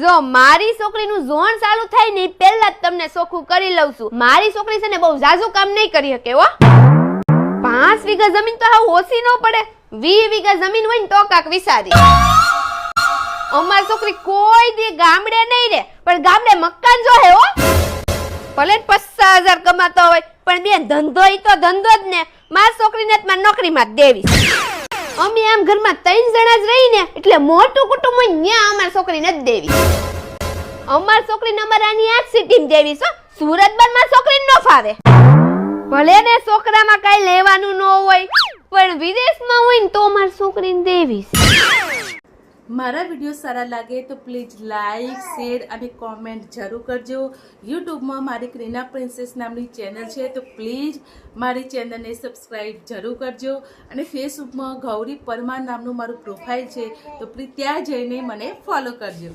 જો મારી છોકરીનું ઝોન ચાલુ થાય ને પહેલા જ તમને સોખું કરી લઉં છું. મારી છોકરી છે ને બહુ જાજુ કામ નહીં કરી શકે હો. 5 વીઘા જમીન તો હાવ ઓછી ન પડે. 20 વીઘા જમીન હોય ને તો કાક વિચારી. અમારી છોકરી કોઈ દી ગામડે નહીં રે, પણ ગામડે મકાન જો હે હો. ભલે 50,000 કમાતો હોય, પણ બેન ધંધો ઈ તો ધંધો જ ને. મારી છોકરીને જ મારી નોકરીમાં જ દેવી. અમે આમ ઘરમાં 3 જણા જ રહી ને, એટલે મોટું કુટુંબ હોય ન્યા અમારી છોકરીને જ દેવી. અમારી છોકરીને અમારાની આ સિટીમાં દેવી છો. સુરતમાં મારી છોકરીને ન ફાવે. ભલે ને છોકરામાં કઈ લેવાનું ન હોય, પણ વિદેશમાં હોય ને તો અમારી છોકરીને દેવી. મારા વિડીયો સારા લાગે તો પ્લીઝ લાઈક, શેર અને કોમેન્ટ જરૂર કરજો. યુટ્યુબમાં મારી ક્રીના પ્રિન્સેસ નામની ચેનલ છે, તો પ્લીઝ મારી ચેનલને સબસ્ક્રાઈબ જરૂર કરજો. અને ફેસબુકમાં ગૌરી પરમાર નામનું મારું પ્રોફાઇલ છે, તો પ્લીઝ ત્યાં જઈને મને ફોલો કરજો.